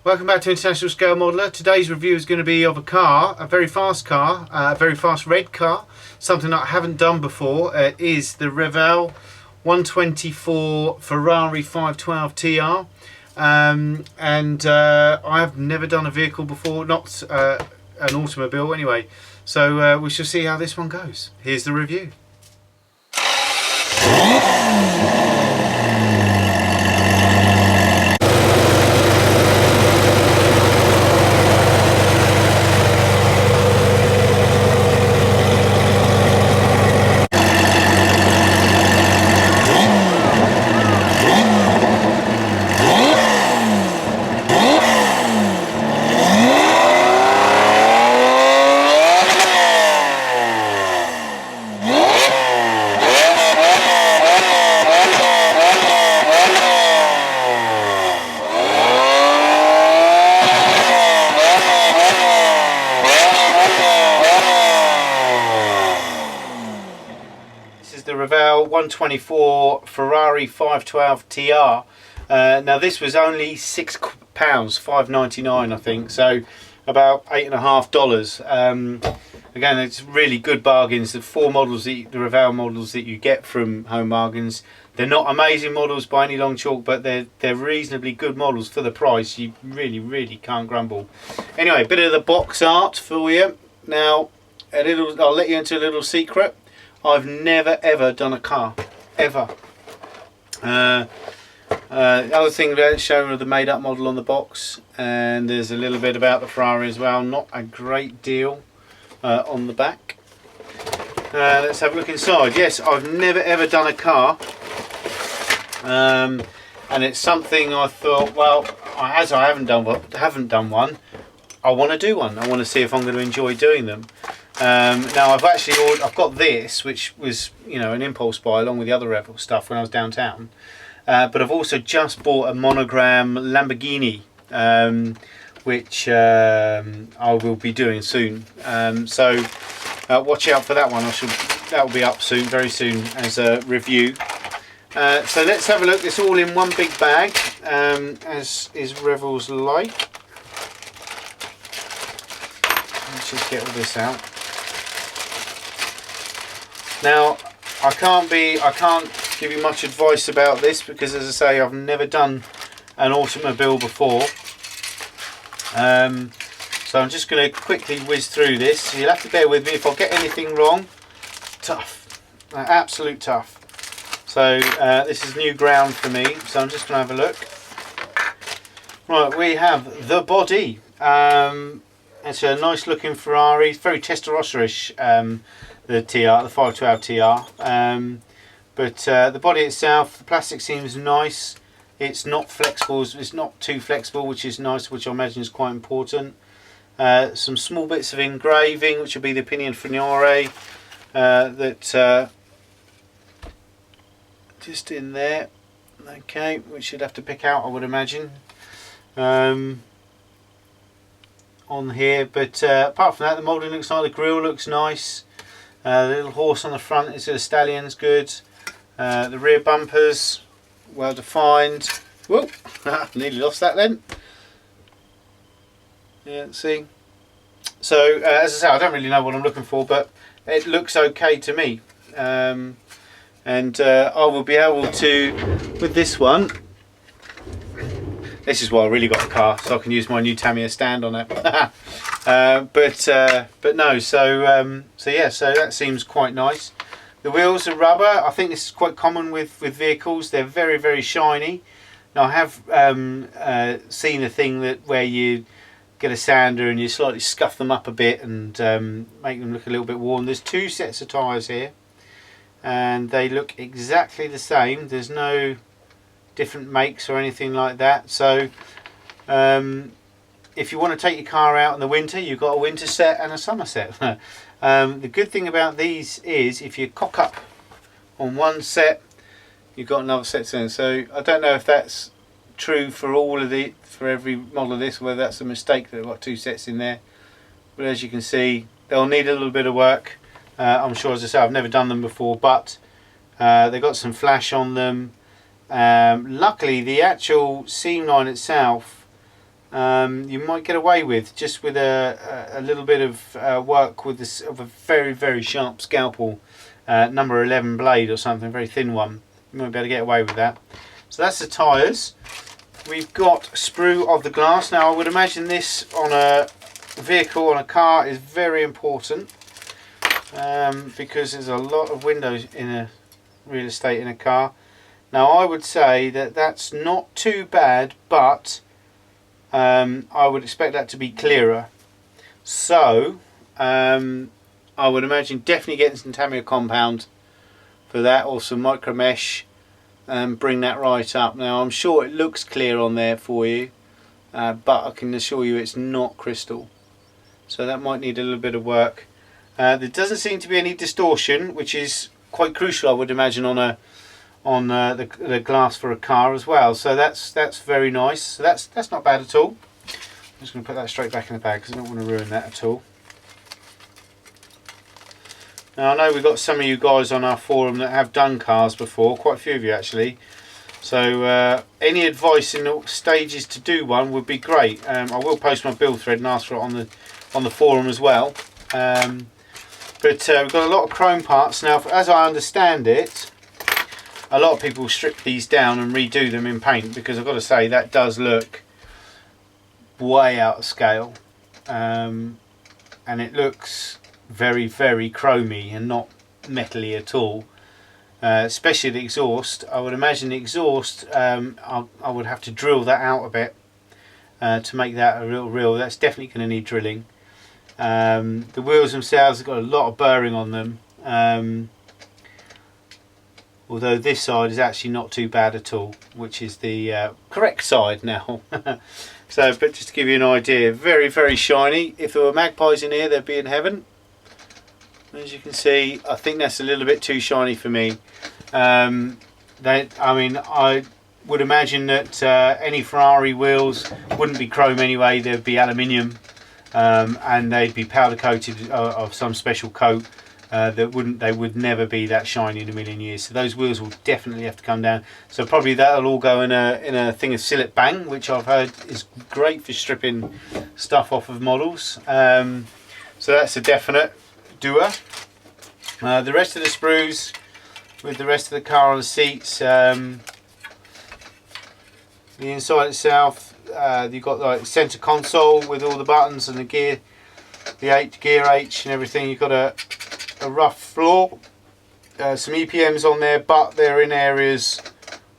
Welcome back to International Scale Modeler. Today's review is going to be of a car, a very fast car, a very fast red car, something that I haven't done before. It is the Revell 124 Ferrari 512 TR. I have never done a vehicle before, not an automobile anyway. So we shall see how this one goes. Here's the review. The Revell 124 Ferrari 512 TR. Now this was only £6, $5.99 I think, so about $8.50. Again, it's really good bargains. The four models, the Revell models that you get from Home Bargains, they're not amazing models by any long chalk, but they're reasonably good models for the price. You really can't grumble. Anyway, a bit of the box art for you. Now, I'll let you into a little secret. I've never ever done a car, ever. The other thing about it, showing the made up model on the box, and there's a little bit about the Ferrari as well, not a great deal on the back. Let's have a look inside. Yes, I've never ever done a car, and it's something I thought, well, as I haven't done one, I want to do one. I want to see if I'm going to enjoy doing them. Now I've got this, which was, you know, an impulse buy along with the other Revell stuff when I was downtown, but I've also just bought a monogram Lamborghini, which I will be doing soon. So watch out for that one. That will be up soon, very soon, as a review. So let's have a look. It's all in one big bag, as is Revell's like. Let's just get all this out. Now, I can't give you much advice about this because, as I say, I've never done an automobile before. So I'm just going to quickly whiz through this. So you'll have to bear with me if I get anything wrong. Tough, absolute tough. So this is new ground for me. So I'm just going to have a look. Right, we have the body. It's a nice looking Ferrari, very Testarossa-ish. The TR, the 512 TR, but the body itself, the plastic seems nice. It's not flexible, it's not too flexible, which is nice, which I imagine is quite important. Some small bits of engraving, which will be the pinion finiore, that just in there, okay, which you'd have to pick out, I would imagine, on here. But apart from that, the moulding looks nice, the grille looks nice. The little horse on the front is a stallion's good. The rear bumpers, well defined. Whoop! Nearly lost that then. Yeah, see. So as I say, I don't really know what I'm looking for, but it looks okay to me. I will be able to, with this one. This is why I really got a car, so I can use my new Tamiya stand on it. But no, so yeah, so that seems quite nice. The wheels are rubber. I think this is quite common with vehicles. They're very shiny. Now I have seen a thing where you get a sander and you slightly scuff them up a bit and make them look a little bit worn. There's two sets of tyres here, and they look exactly the same. There's no different makes or anything like that. So if you want to take your car out in the winter, you've got a winter set and a summer set. The good thing about these is if you cock up on one set, you've got another set in. So I don't know if that's true for every model of this, whether that's a mistake that they've got two sets in there. But as you can see, they'll need a little bit of work. I'm sure, as I say, I've never done them before, but they've got some flash on them. Luckily, the actual seam line itself you might get away with, just with a little bit of work with this of a very sharp scalpel, number 11 blade or something, very thin one. You might be able to get away with that. So that's the tyres. We've got sprue of the glass. Now I would imagine this on a vehicle, on a car, is very important, because there's a lot of windows in a real estate in a car. Now I would say that that's not too bad, but I would expect that to be clearer. So I would imagine definitely getting some Tamiya compound for that, or some micro mesh, and bring that right up. Now I'm sure it looks clear on there for you, but I can assure you it's not crystal, so that might need a little bit of work. There doesn't seem to be any distortion, which is quite crucial, I would imagine, on the glass for a car as well. So that's very nice. So that's not bad at all. I'm just going to put that straight back in the bag because I don't want to ruin that at all. Now I know we've got some of you guys on our forum that have done cars before, quite a few of you actually. So any advice in the stages to do one would be great. I will post my build thread and ask for it on the forum as well. But we've got a lot of chrome parts now. As I understand it, a lot of people strip these down and redo them in paint, because I've got to say that does look way out of scale, and it looks very chromy and not metally at all, especially the exhaust. I would imagine the exhaust, I would have to drill that out a bit to make that a real. That's definitely going to need drilling. The wheels themselves have got a lot of burring on them, although this side is actually not too bad at all, which is the correct side now. So, but just to give you an idea, very shiny. If there were magpies in here, they'd be in heaven. As you can see, I think that's a little bit too shiny for me. I mean, I would imagine that any Ferrari wheels wouldn't be chrome anyway. They'd be aluminium, and they'd be powder coated of some special coat. They would never be that shiny in a million years. So those wheels will definitely have to come down. So probably that'll all go in a thing of Sillet Bang, which I've heard is great for stripping stuff off of models. So that's a definite doer. The rest of the sprues with the rest of the car on the seats, the inside itself, you've got like center console with all the buttons and the gear, the gear H and everything. You've got a rough floor, some EPMs on there, but they're in areas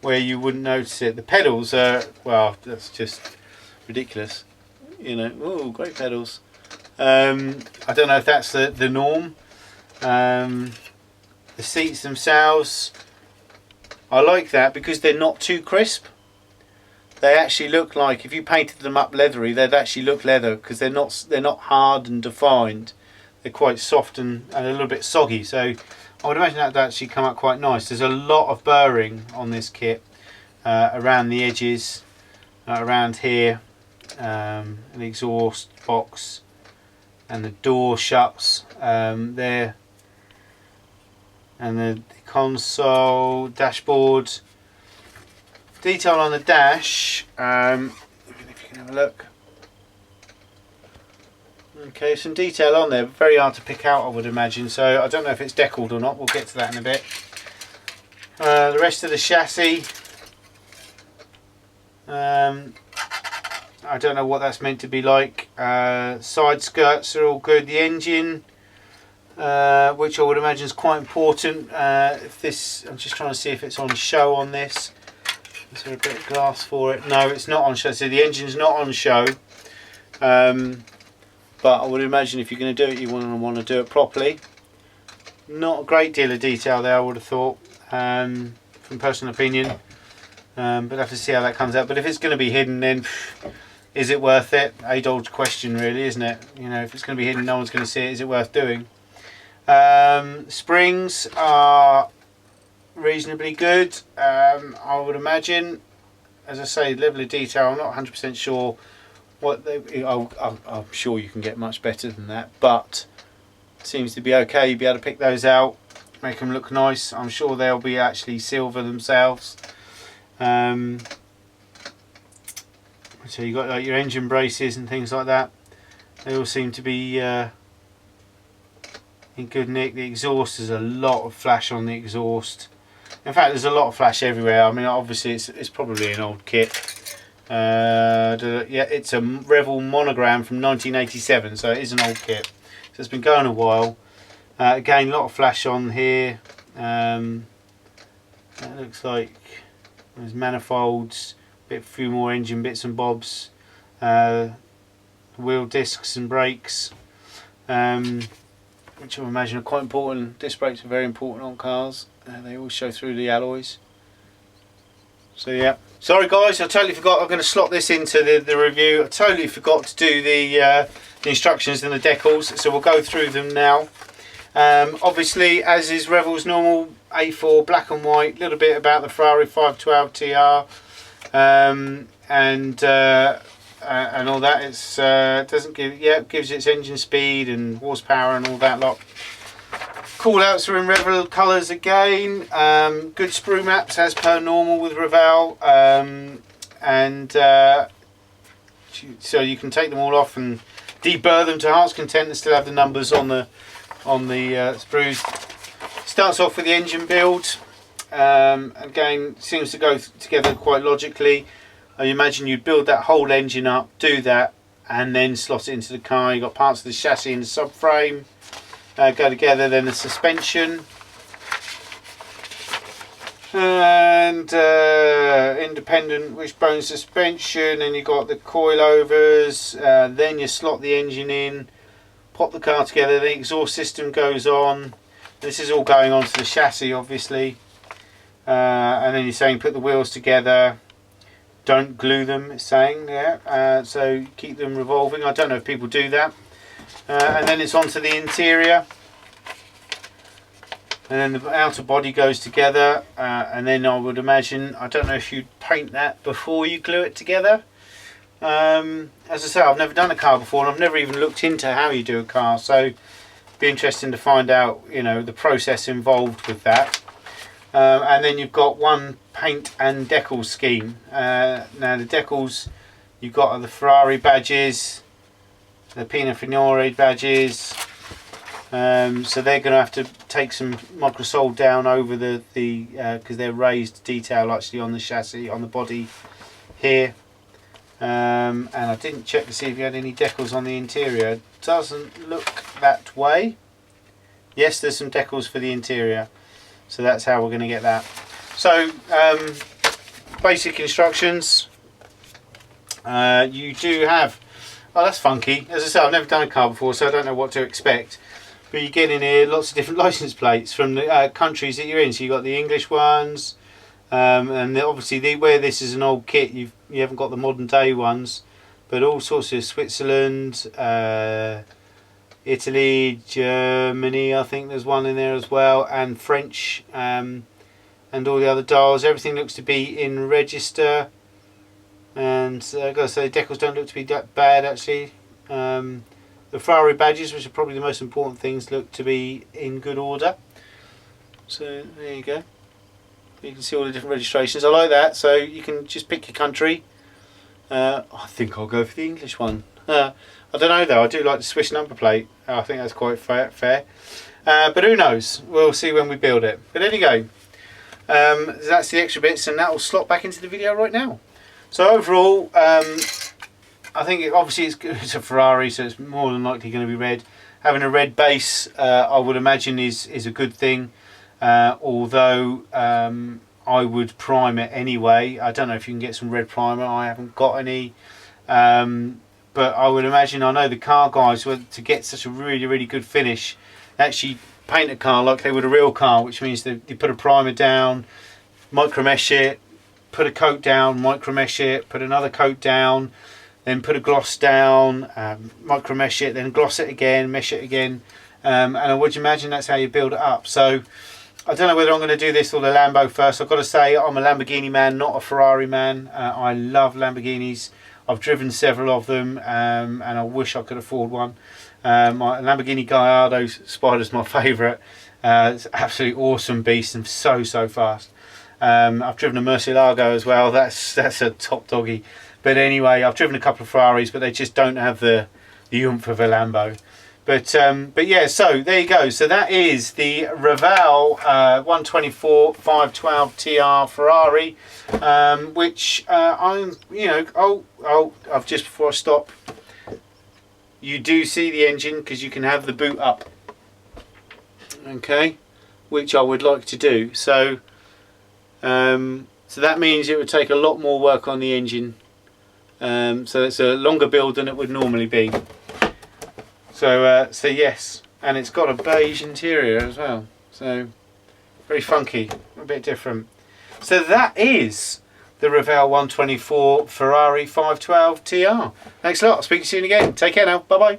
where you wouldn't notice it. The pedals are, well, that's just ridiculous, you know. Oh, great pedals. I don't know if that's the norm. The seats themselves, I like that because they're not too crisp. They actually look like, if you painted them up leathery, they'd actually look leather, because they're not hard and defined. They're quite soft and a little bit soggy. So I would imagine that would actually come out quite nice. There's a lot of burring on this kit, around the edges, around here, the exhaust box, and the door shuts there, and the console, dashboard. Detail on the dash, if you can have a look. Okay, some detail on there, very hard to pick out, I would imagine. So I don't know if it's decaled or not. We'll get to that in a bit. The rest of the chassis, I don't know what that's meant to be like. Side skirts are all good. The engine, which I would imagine is quite important. If this, I'm just trying to see if it's on show on this. Is there a bit of glass for it? No, it's not on show. So the engine's not on show. But I would imagine if you're going to do it, you want to do it properly. Not a great deal of detail there, I would have thought, from personal opinion. But have to see how that comes out. But if it's going to be hidden, then is it worth it? Age-old question, really, isn't it? You know, if it's going to be hidden, no one's going to see it. Is it worth doing? Springs are reasonably good, I would imagine. As I say, level of detail, I'm not 100% sure what they. I'm sure you can get much better than that, but it seems to be okay. You'll be able to pick those out, make them look nice. I'm sure they'll be actually silver themselves. So you've got like your engine braces and things like that. They all seem to be in good nick. The exhaust, there's a lot of flash on the exhaust. In fact, there's a lot of flash everywhere. I mean, obviously it's probably an old kit. Yeah, it's a Revell monogram from 1987, so it is an old kit. So it's been going a while. Again, a lot of flash on here. That looks like there's manifolds, few more engine bits and bobs, wheel discs and brakes, which I imagine are quite important. Disc brakes are very important on cars. They always show through the alloys. So yeah, sorry guys, I totally forgot. I'm going to slot this into the review. I totally forgot to do the instructions and the decals, so we'll go through them now. Obviously, as is Revell's normal, A4 black and white, a little bit about the Ferrari 512 TR, and all that. It's doesn't give, yeah, it gives its engine speed and horsepower and all that lot. Call outs are in Revell colours again. Good sprue maps as per normal with Revell, so you can take them all off and deburr them to heart's content and still have the numbers on the sprues. Starts off with the engine build. Again, seems to go together quite logically. I imagine you'd build that whole engine up, do that, and then slot it into the car. You've got parts of the chassis and the subframe go together, then the suspension, and independent wishbone suspension, and you've got the coilovers, then you slot the engine in, pop the car together, the exhaust system goes on. This is all going onto the chassis obviously, and then you're saying put the wheels together, don't glue them, it's saying, yeah, so keep them revolving. I don't know if people do that. And then it's onto the interior, and then the outer body goes together, and then I would imagine, I don't know if you'd paint that before you glue it together. As I say, I've never done a car before, and I've never even looked into how you do a car, so it'd be interesting to find out, you know, the process involved with that. And then you've got one paint and decal scheme. Now the decals you've got are the Ferrari badges, the Ferrari badges, so they're going to have to take some microsol down over the because they're raised detail actually on the chassis, on the body here. And I didn't check to see if you had any decals on the interior. Doesn't look that way. Yes, there's some decals for the interior, so that's how we're going to get that. So basic instructions. You do have, oh, that's funky. As I said, I've never done a car before, so I don't know what to expect. But you get in here lots of different license plates from the countries that you're in. So you've got the English ones, and obviously where this is an old kit, you haven't got the modern day ones, but all sorts of Switzerland, Italy, Germany, I think there's one in there as well, and French, and all the other dials. Everything looks to be in register. And I've got to say, decals don't look to be that bad actually. The Ferrari badges, which are probably the most important things, look to be in good order. So there you go. You can see all the different registrations. I like that. So you can just pick your country. I think I'll go for the English one. I don't know though. I do like the Swiss number plate. I think that's quite fair. But who knows? We'll see when we build it. But there you go. That's the extra bits, and that will slot back into the video right now. So overall, I think obviously it's a Ferrari, so it's more than likely going to be red. Having a red base, I would imagine is a good thing. Although I would prime it anyway. I don't know if you can get some red primer. I haven't got any. But I would imagine, I know the car guys, to get such a really good finish, actually paint a car like they would a real car, which means that you put a primer down, micro mesh it, put a coat down, micro mesh it, put another coat down, then put a gloss down, micro mesh it, then gloss it again, mesh it again, and I would imagine that's how you build it up. So I don't know whether I'm going to do this or the Lambo first. I've got to say, I'm a Lamborghini man, not a Ferrari man. I love Lamborghinis. I've driven several of them, and I wish I could afford one. My Lamborghini Gallardo Spider's my favourite. It's an absolutely awesome beast and so fast. I've driven a Murcielago as well. That's a top doggy. But anyway, I've driven a couple of Ferraris, but they just don't have the oomph of a Lambo. But yeah, so there you go. So that is the Revell 124 512 TR Ferrari, which I'm, you know, I've just, before I stop, you do see the engine because you can have the boot up, okay, which I would like to do. So so that means it would take a lot more work on the engine. So it's a longer build than it would normally be. So so yes, and it's got a beige interior as well. So very funky, a bit different. So that is the Revell 124 Ferrari 512 TR. Thanks a lot. I'll speak to you soon again. Take care now. Bye bye.